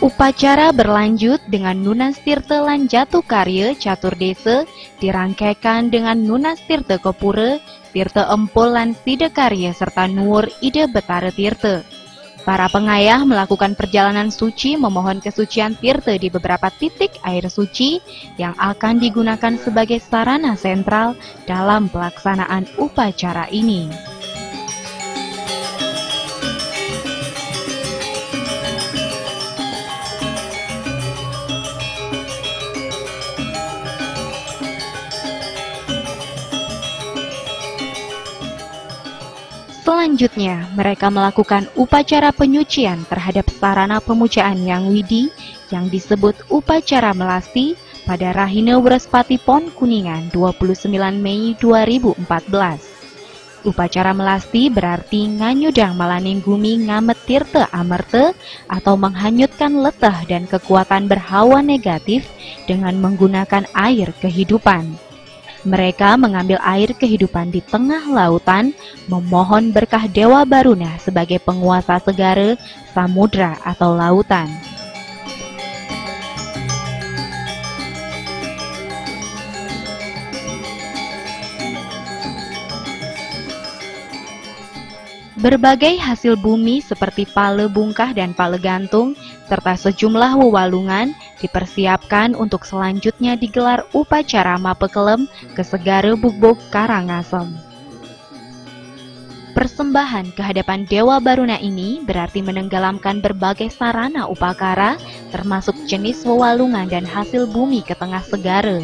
Upacara berlanjut dengan Nunas Tirta lan Jatuh Karya Catur Desa dirangkaikan dengan Nunas Tirta Kopura, Tirta Empul lan Sida Karya serta Nuwur Ida Betara Tirta. Para pengayah melakukan perjalanan suci memohon kesucian tirta di beberapa titik air suci yang akan digunakan sebagai sarana sentral dalam pelaksanaan upacara ini. Selanjutnya, mereka melakukan upacara penyucian terhadap sarana pemujaan yang widi yang disebut upacara melasti pada Rahina Wrespati Pon Kuningan 29 Mei 2014. Upacara melasti berarti nganyudang malaning gumi ngamet tirta amerte atau menghanyutkan letah dan kekuatan berhawa negatif dengan menggunakan air kehidupan. Mereka mengambil air kehidupan di tengah lautan, memohon berkah Dewa Baruna sebagai penguasa segara, samudra atau lautan. Berbagai hasil bumi seperti pale bungkah dan pale gantung, serta sejumlah wewalungan dipersiapkan untuk selanjutnya digelar upacara Mapekelem ke Segara Bugbog Karangasem. Persembahan kehadapan Dewa Baruna ini berarti menenggelamkan berbagai sarana upakara, termasuk jenis wewalungan dan hasil bumi ke tengah segara.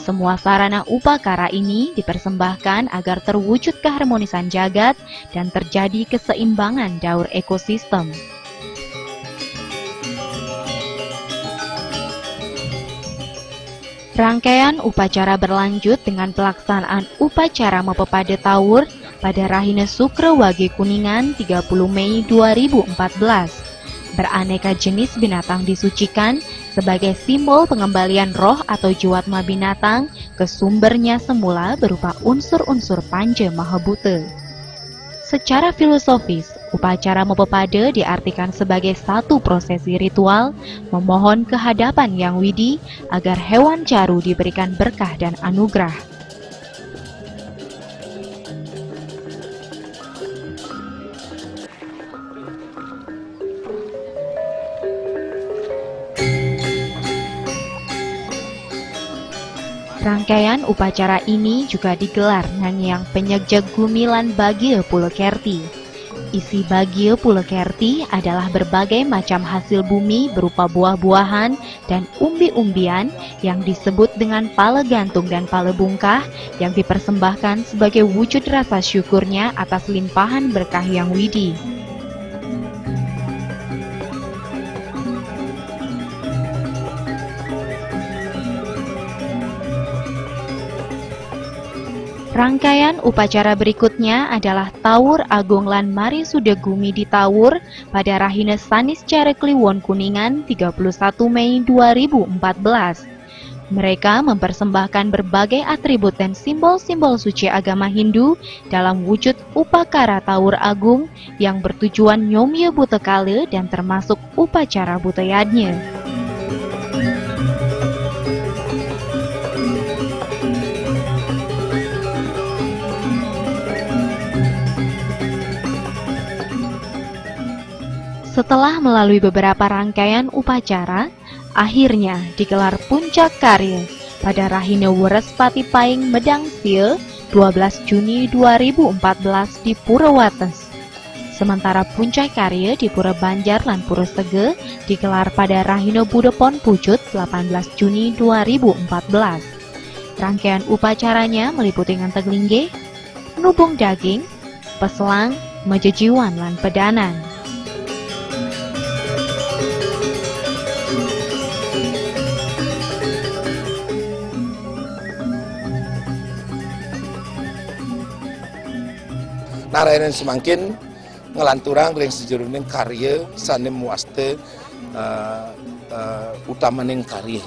Semua sarana upakara ini dipersembahkan agar terwujud keharmonisan jagat dan terjadi keseimbangan daur ekosistem. Rangkaian upacara berlanjut dengan pelaksanaan upacara Mepepada Tawur pada Rahina Sukra Wage Kuningan 30 Mei 2014. Beraneka jenis binatang disucikan sebagai simbol pengembalian roh atau jiwatma binatang ke sumbernya semula berupa unsur-unsur Panja Mahabhuta. Secara filosofis, upacara Mepepada diartikan sebagai satu prosesi ritual memohon kehadapan yang widi agar hewan caru diberikan berkah dan anugerah. Rangkaian upacara ini juga digelar nanyang penyegjag gumilan Bagya Pulekerti. Isi Bagya Pulekerti adalah berbagai macam hasil bumi berupa buah-buahan dan umbi-umbian yang disebut dengan pale gantung dan pale bungkah yang dipersembahkan sebagai wujud rasa syukurnya atas limpahan berkah yang widi. Rangkaian upacara berikutnya adalah Tawur Agung lan Mari Sudegumi di Tawur pada Rahina Sanis Care Kliwon Kuningan 31 Mei 2014. Mereka mempersembahkan berbagai atribut dan simbol-simbol suci agama Hindu dalam wujud upakara Tawur Agung yang bertujuan nyomya butekale dan termasuk upacara buteyadnya. Setelah melalui beberapa rangkaian upacara, akhirnya digelar puncak karya pada Rahina Wrespati Paing Medang Sil 12 Juni 2014 di Pura Wates. Sementara puncak karya di Pura Banjar lan Pura Sege digelar pada Rahina Budepon Pucut 18 Juni 2014. Rangkaian upacaranya meliputi ngenteg linggih, nubung daging, peselang, mejejiwan lan pedanan. Narayanan semangkin ngelanturang ring sejeruning karya sanem muaste utamaning karya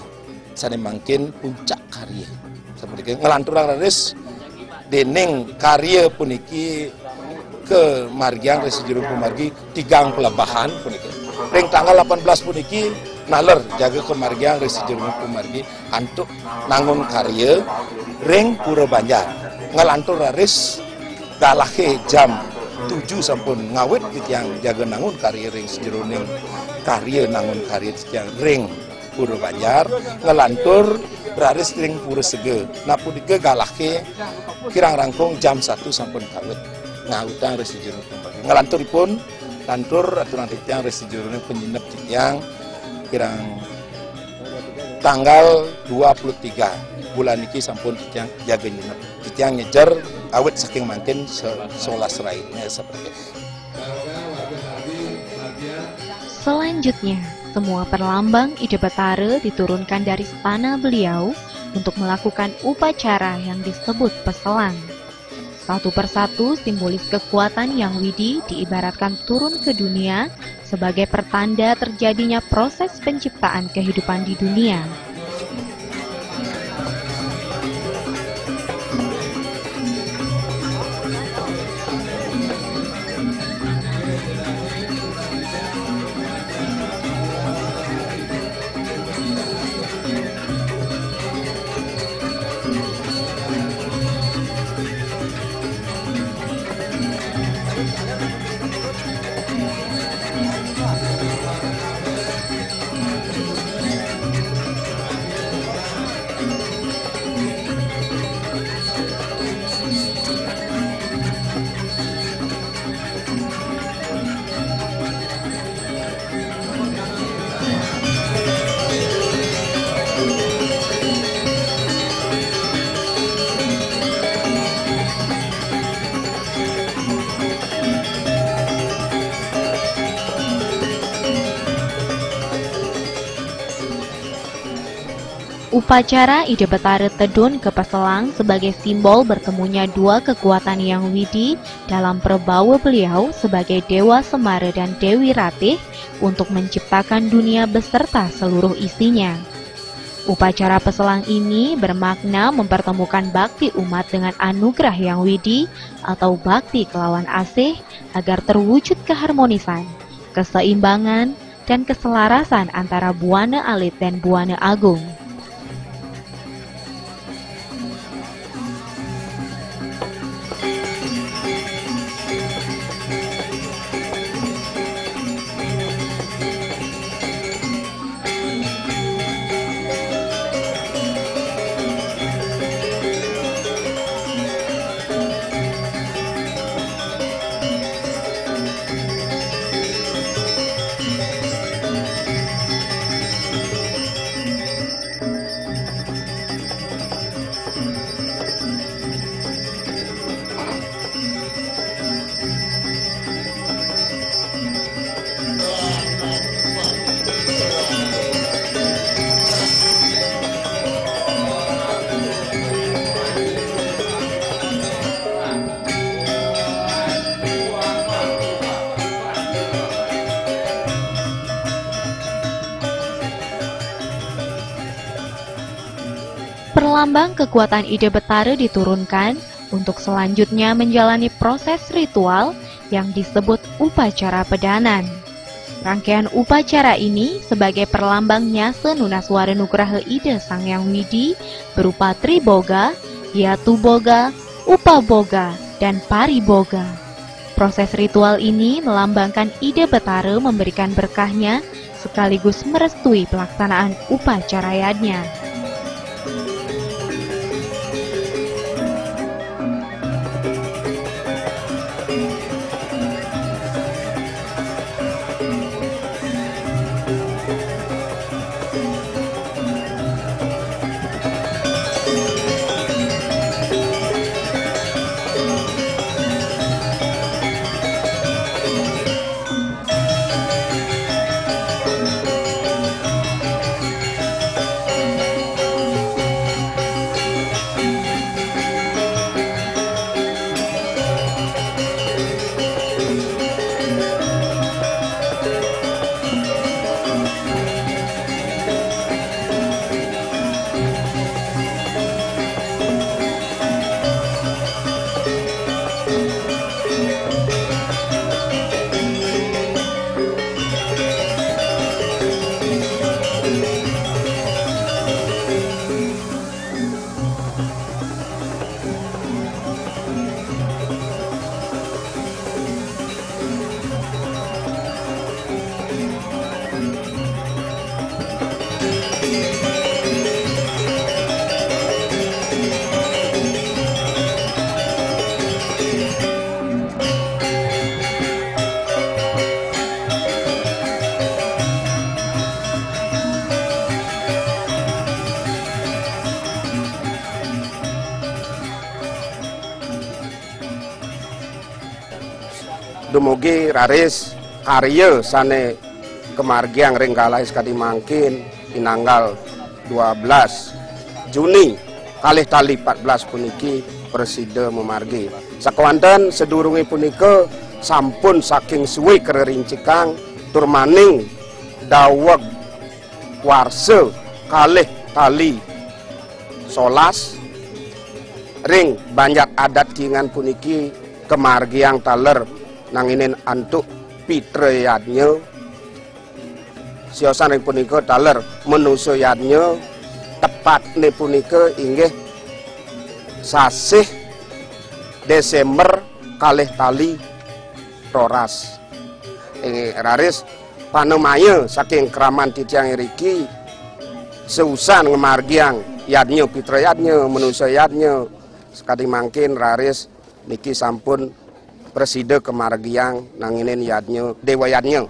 sanem mangkin puncak karya seperti ngelanturang raris dening karya puniki ke margian ring sejerung pumargi tigang pelabahan puniki ring tanggal 18 puniki naler jaga kemargian resi jerman kemargi antuk nangun karya ring Pura Banjar ngelantur raris galahe jam 7 sampun ngawit yang jaga nangun karya ring sejeroning karya nangun karya yang ring Pura Banjar ngelantur raris ring Pura Sege napudike galahe kirang rangkung jam 1 sampun kawit ngawutan resi jerman kemargi ngelanturipun lantur aturan titiang resi jerman penjinep titiang kirang tanggal 23 bulan ini sampun titiang jaga nyenep titiang ngejar awet saking mangkin seolas raitnya seperti itu. Selanjutnya, semua perlambang Ide Betara diturunkan dari istana beliau untuk melakukan upacara yang disebut peselang. Satu persatu simbolis kekuatan yang widi diibaratkan turun ke dunia sebagai pertanda terjadinya proses penciptaan kehidupan di dunia. Upacara Ide Betara Tedun ke Peselang sebagai simbol bertemunya dua kekuatan yang widi dalam perbawa beliau sebagai Dewa Semara dan Dewi Ratih untuk menciptakan dunia beserta seluruh isinya. Upacara Peselang ini bermakna mempertemukan bakti umat dengan anugerah yang widi atau bakti kelawan asih agar terwujud keharmonisan, keseimbangan, dan keselarasan antara Buana Alit dan Buana Agung. Perlambang kekuatan Ide Betara diturunkan untuk selanjutnya menjalani proses ritual yang disebut upacara pedanan. Rangkaian upacara ini sebagai perlambang nyase Nunaswara Nugraha Ide Sang Yang Widi berupa Triboga, Yatuboga, Upaboga, dan Pariboga. Proses ritual ini melambangkan Ide Betara memberikan berkahnya sekaligus merestui pelaksanaan upacaranya. dumugi raris karya sane kemargiang ring kalih sekadi mangkin tinanggal 12 Juni kalih tali 14 puniki presida memargi. Sakewanten sedurunge punika sampun saking suwe kererincikang turmaning daweg warsa kalih tali 11 ring banyak adat kingan puniki kemargiang taler nanginin antuk pitreyadnya siosan ring punika taler menusuyadnya tepat ne punika inggih sasih Desember kalih tali roras raris panemaya saking kraman titiang riki seusan ngemargiang yadnya pitreyadnya menusuyadnya sekali mangkin raris niki sampun presida kemargiang nanginin yadnya dewa yadnya.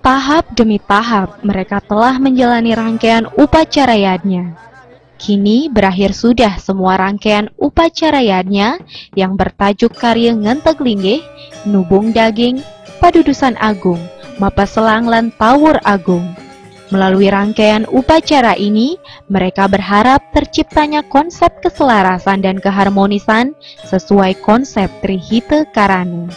Tahap demi tahap mereka telah menjalani rangkaian upacara yadnya. Kini berakhir sudah semua rangkaian upacara yadnya yang bertajuk karya ngenteg linggih, nubung daging, padudusan agung, mapa selang lan tawur agung. Melalui rangkaian upacara ini, mereka berharap terciptanya konsep keselarasan dan keharmonisan sesuai konsep Trihita Karana.